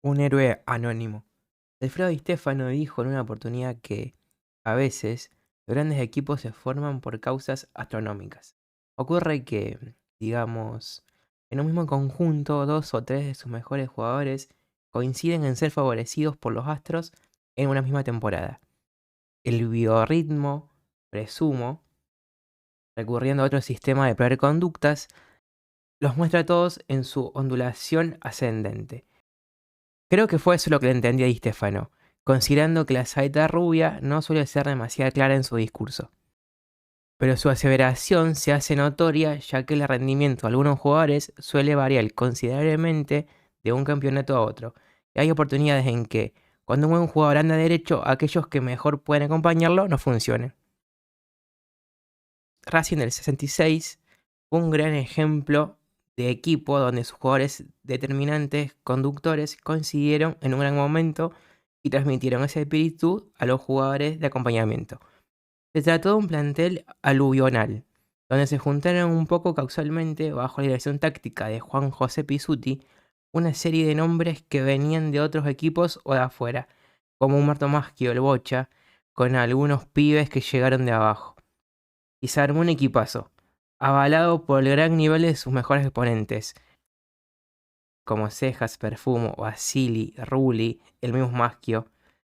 Un héroe anónimo. Alfredo Di Stéfano dijo en una oportunidad que, a veces, los grandes equipos se forman por causas astronómicas. Ocurre que, digamos, en un mismo conjunto, dos o tres de sus mejores jugadores coinciden en ser favorecidos por los astros en una misma temporada. El biorritmo, presumo, recurriendo a otro sistema de prever conductas, los muestra a todos en su ondulación ascendente. Creo que fue eso lo que le entendí a Di Stéfano, considerando que la saeta rubia no suele ser demasiado clara en su discurso. Pero su aseveración se hace notoria ya que el rendimiento de algunos jugadores suele variar considerablemente de un campeonato a otro. Y hay oportunidades en que, cuando un buen jugador anda derecho, aquellos que mejor pueden acompañarlo no funcionen. Racing del 66 fue un gran ejemplo de equipo donde sus jugadores determinantes, conductores, coincidieron en un gran momento y transmitieron ese espíritu a los jugadores de acompañamiento. Se trató de un plantel aluvional, donde se juntaron un poco causalmente, bajo la dirección táctica de Juan José Pizzuti, una serie de nombres que venían de otros equipos o de afuera, como Humberto Maschio, el Bocha, con algunos pibes que llegaron de abajo. Y se armó un equipazo, avalado por el gran nivel de sus mejores exponentes, como Cejas, Perfumo, Basili, Rulli, el mismo Maschio,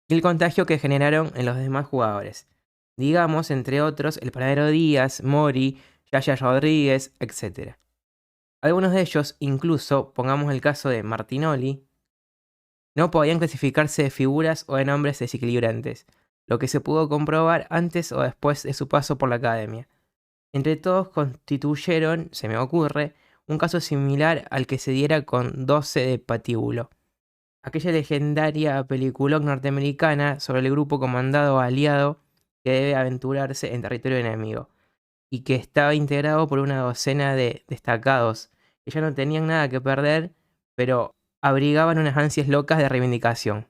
y el contagio que generaron en los demás jugadores. Digamos, entre otros, el Panadero Díaz, Mori, Yaya Rodríguez, etc. Algunos de ellos, incluso, pongamos el caso de Martinoli, no podían clasificarse de figuras o de nombres desequilibrantes, lo que se pudo comprobar antes o después de su paso por la academia. Entre todos constituyeron, se me ocurre, un caso similar al que se diera con 12 de Patíbulo, aquella legendaria película norteamericana sobre el grupo comandado aliado que debe aventurarse en territorio enemigo, y que estaba integrado por una docena de destacados que ya no tenían nada que perder, pero abrigaban unas ansias locas de reivindicación.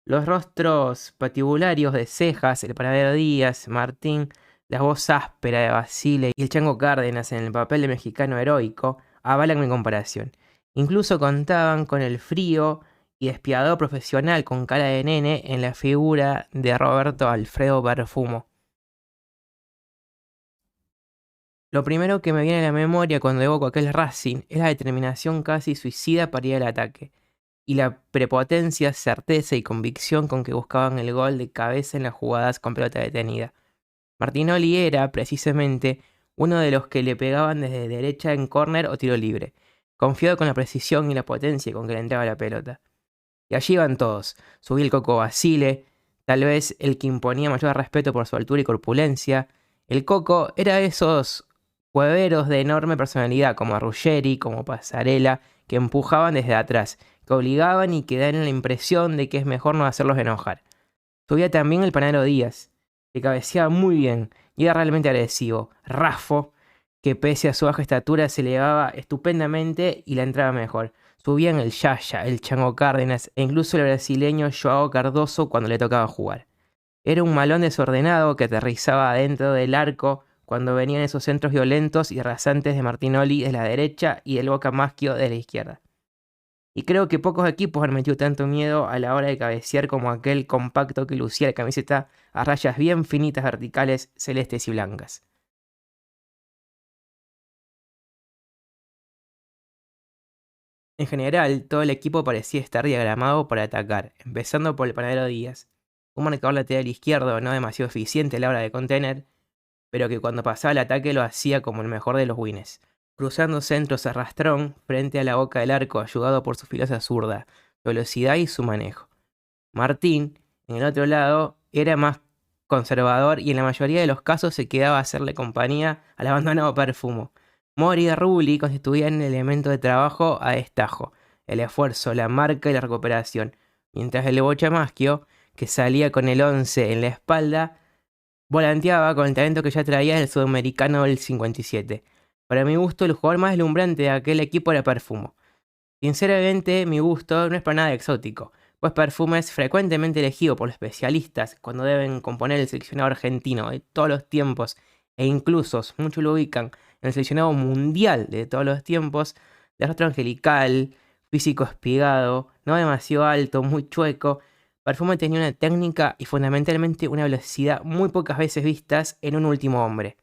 Los rostros patibularios de Cejas, el Panadero Díaz, Martín, la voz áspera de Basile y el Chango Cárdenas en el papel de mexicano heroico avalan mi comparación. Incluso contaban con el frío y despiadado profesional con cara de nene en la figura de Roberto Alfredo Perfumo. Lo primero que me viene a la memoria cuando evoco aquel Racing es la determinación casi suicida para ir al ataque, y la prepotencia, certeza y convicción con que buscaban el gol de cabeza en las jugadas con pelota detenida. Martinoli era, precisamente, uno de los que le pegaban desde derecha en córner o tiro libre, confiado con la precisión y la potencia con que le entraba la pelota. Y allí iban todos. Subí el Coco Basile, tal vez el que imponía mayor respeto por su altura y corpulencia. El Coco era de esos hueveros de enorme personalidad, como Ruggeri, como Pasarela, que empujaban desde atrás, que obligaban y que dan la impresión de que es mejor no hacerlos enojar. Subía también el Panadero Díaz, que cabeceaba muy bien y era realmente agresivo. Rafo, que pese a su baja estatura se elevaba estupendamente y la entraba mejor. Subían el Yaya, el Chango Cárdenas e incluso el brasileño Joao Cardoso cuando le tocaba jugar. Era un malón desordenado que aterrizaba dentro del arco cuando venían esos centros violentos y rasantes de Martinoli de la derecha y del Boca Maschio de la izquierda. Y creo que pocos equipos han metido tanto miedo a la hora de cabecear como aquel compacto que lucía la camiseta a rayas bien finitas verticales, celestes y blancas. En general, todo el equipo parecía estar diagramado para atacar, empezando por el Panadero Díaz, un marcador lateral izquierdo no demasiado eficiente a la hora de contener, pero que cuando pasaba el ataque lo hacía como el mejor de los wins, cruzando centros a rastrón frente a la boca del arco ayudado por su filosa zurda, su velocidad y su manejo. Martín, en el otro lado, era más conservador y en la mayoría de los casos se quedaba a hacerle compañía al abandonado Perfumo. Mori y Rulli constituían el elemento de trabajo a destajo, el esfuerzo, la marca y la recuperación, mientras el Bocha Maschio, que salía con el 11 en la espalda, volanteaba con el talento que ya traía el sudamericano del 57. Para mi gusto, el jugador más deslumbrante de aquel equipo era Perfumo. Sinceramente, mi gusto no es para nada exótico, pues Perfume es frecuentemente elegido por los especialistas cuando deben componer el seleccionado argentino de todos los tiempos, e incluso muchos lo ubican en el seleccionado mundial de todos los tiempos, de rostro angelical, físico espigado, no demasiado alto, muy chueco. Perfumo tenía una técnica y fundamentalmente una velocidad muy pocas veces vistas en un último hombre.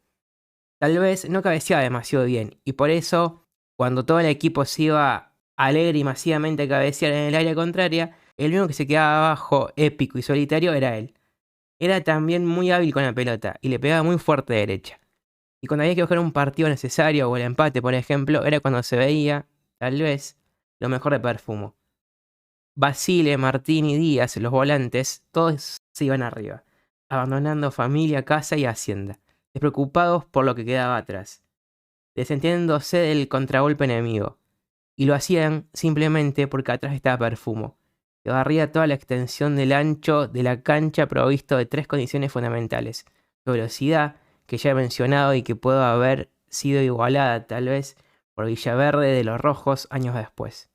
Tal vez no cabeceaba demasiado bien, y por eso, cuando todo el equipo se iba alegre y masivamente a cabecear en el área contraria, el único que se quedaba abajo, épico y solitario, era él. Era también muy hábil con la pelota y le pegaba muy fuerte de derecha. Y cuando había que buscar un partido necesario o el empate, por ejemplo, era cuando se veía, tal vez, lo mejor de Perfumo. Basile, Martín y Díaz, los volantes, todos se iban arriba, abandonando familia, casa y hacienda, despreocupados por lo que quedaba atrás, desentiéndose del contragolpe enemigo. Y lo hacían simplemente porque atrás estaba Perfumo, que barría toda la extensión del ancho de la cancha provisto de tres condiciones fundamentales: su velocidad, que ya he mencionado y que pudo haber sido igualada tal vez por Villaverde de los Rojos años después.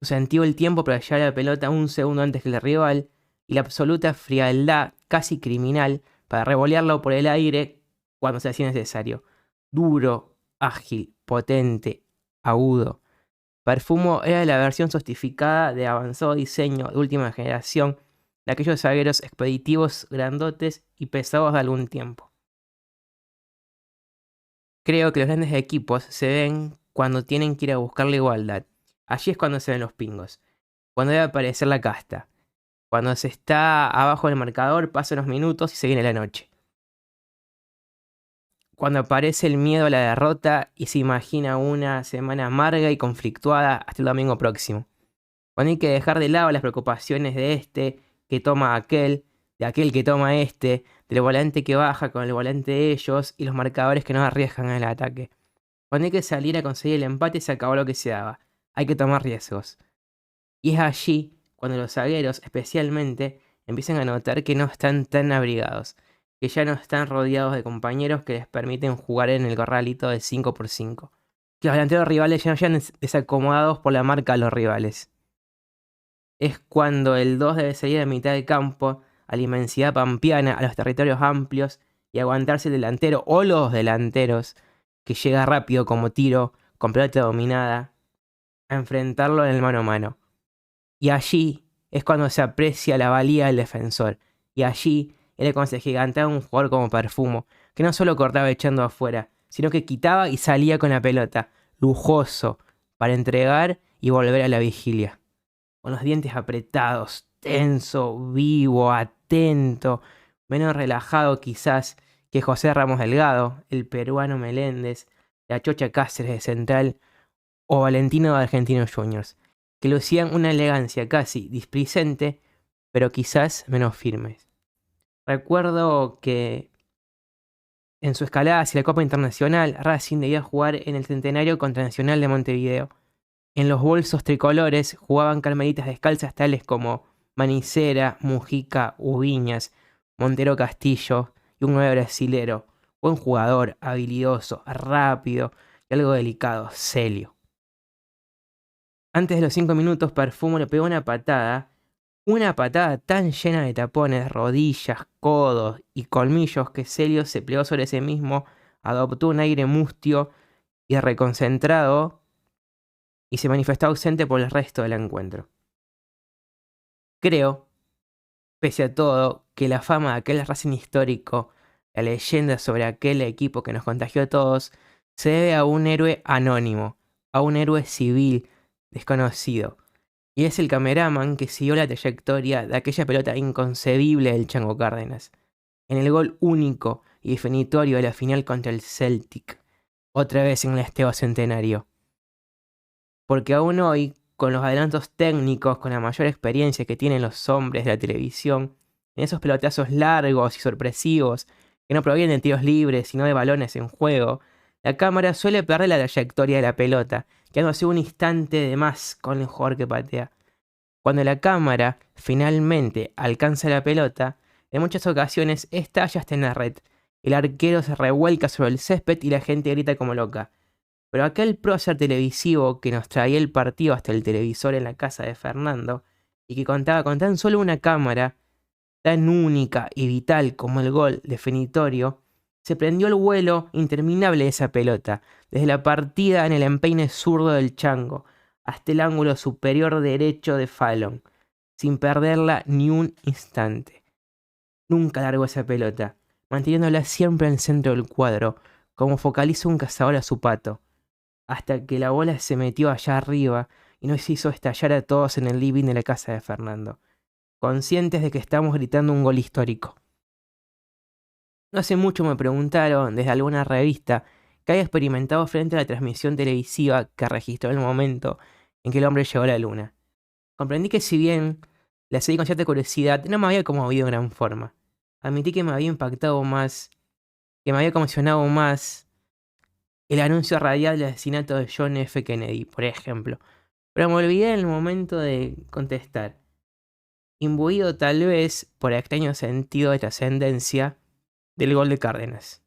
Su sentido del tiempo para llevar la pelota un segundo antes que el rival y la absoluta frialdad casi criminal para revolearlo por el aire cuando se hacía necesario. Duro, ágil, potente, agudo. Perfumo era la versión sofisticaada de avanzado diseño de última generación de aquellos zagueros expeditivos, grandotes y pesados de algún tiempo. Creo que los grandes equipos se ven cuando tienen que ir a buscar la igualdad. Allí es cuando se ven los pingos, cuando debe aparecer la casta, cuando se está abajo del marcador, pasan los minutos y se viene la noche. Cuando aparece el miedo a la derrota y se imagina una semana amarga y conflictuada hasta el domingo próximo. Cuando hay que dejar de lado las preocupaciones de este que toma a aquel, de aquel que toma a este, del volante que baja con el volante de ellos y los marcadores que no arriesgan en el ataque. Cuando hay que salir a conseguir el empate, se acabó lo que se daba. Hay que tomar riesgos. Y es allí cuando los zagueros, especialmente, empiezan a notar que no están tan abrigados, que ya no están rodeados de compañeros que les permiten jugar en el corralito de 5x5. Que los delanteros rivales ya no sean desacomodados por la marca de los rivales. Es cuando el 2 debe salir a mitad de campo, a la inmensidad pampeana, a los territorios amplios, y aguantarse el delantero o los delanteros, que llega rápido como tiro, con pelota dominada, a enfrentarlo en el mano a mano. Y allí es cuando se aprecia la valía del defensor. Y allí era cuando se giganteaba un jugador como Perfumo, que no solo cortaba echando afuera, sino que quitaba y salía con la pelota, lujoso, para entregar y volver a la vigilia. Con los dientes apretados, tenso, vivo, atento, menos relajado quizás que José Ramos Delgado, el peruano Meléndez, la Chocha Cáceres de Central o Valentino de Argentinos Juniors, que lucían una elegancia casi displicente, pero quizás menos firmes. Recuerdo que en su escalada hacia la Copa Internacional, Racing debía jugar en el centenario contra Nacional de Montevideo. En los bolsos tricolores jugaban carmelitas descalzas tales como Manicera, Mujica, Ubiñas, Montero Castillo y un 9 brasilero, buen jugador, habilidoso, rápido y algo delicado, Celio. Antes de los 5 minutos, Perfumo le pegó una patada tan llena de tapones, rodillas, codos y colmillos que Celio se plegó sobre sí mismo, adoptó un aire mustio y reconcentrado y se manifestó ausente por el resto del encuentro. Creo, pese a todo, que la fama de aquel Racing histórico, la leyenda sobre aquel equipo que nos contagió a todos, se debe a un héroe anónimo, a un héroe civil, desconocido. Y es el cameraman que siguió la trayectoria de aquella pelota inconcebible del Chango Cárdenas, en el gol único y definitorio de la final contra el Celtic, otra vez en el Estadio Centenario. Porque aún hoy, con los adelantos técnicos, con la mayor experiencia que tienen los hombres de la televisión, en esos pelotazos largos y sorpresivos, que no provienen de tiros libres, sino de balones en juego, la cámara suele perder la trayectoria de la pelota, quedándose un instante de más con el jugador que patea. Cuando la cámara finalmente alcanza la pelota, en muchas ocasiones esta ya está en la red. El arquero se revuelca sobre el césped y la gente grita como loca. Pero aquel prócer televisivo que nos traía el partido hasta el televisor en la casa de Fernando, y que contaba con tan solo una cámara, tan única y vital como el gol definitorio, se prendió el vuelo interminable de esa pelota, desde la partida en el empeine zurdo del Chango, hasta el ángulo superior derecho de Fallon, sin perderla ni un instante. Nunca largó esa pelota, manteniéndola siempre en el centro del cuadro, como focaliza un cazador a su pato, hasta que la bola se metió allá arriba y nos hizo estallar a todos en el living de la casa de Fernando, conscientes de que estamos gritando un gol histórico. No hace mucho me preguntaron desde alguna revista qué había experimentado frente a la transmisión televisiva que registró el momento en que el hombre llegó a la luna. Comprendí que si bien la seguí con cierta curiosidad, no me había conmovido en gran forma. Admití que me había impactado más, que me había conmocionado más el anuncio radial del asesinato de John F. Kennedy, por ejemplo. Pero me olvidé en el momento de contestar, imbuido tal vez por el extraño sentido de trascendencia del gol de Cárdenas.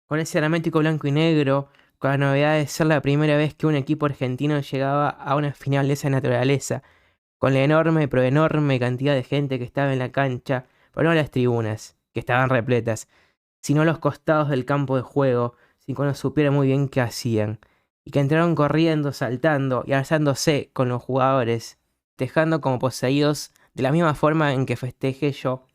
Con ese dramático blanco y negro, con la novedad de ser la primera vez que un equipo argentino llegaba a una final de esa naturaleza, con la enorme pero enorme cantidad de gente que estaba en la cancha, pero no las tribunas, que estaban repletas, sino los costados del campo de juego, sin que uno supiera muy bien qué hacían, y que entraron corriendo, saltando y alzándose con los jugadores, dejando como poseídos de la misma forma en que festejé yo.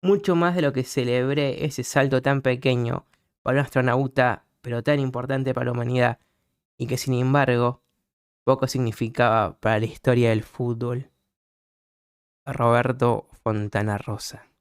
Mucho más de lo que celebré ese salto tan pequeño para un astronauta, pero tan importante para la humanidad, y que sin embargo poco significaba para la historia del fútbol. Roberto Fontana Rosa.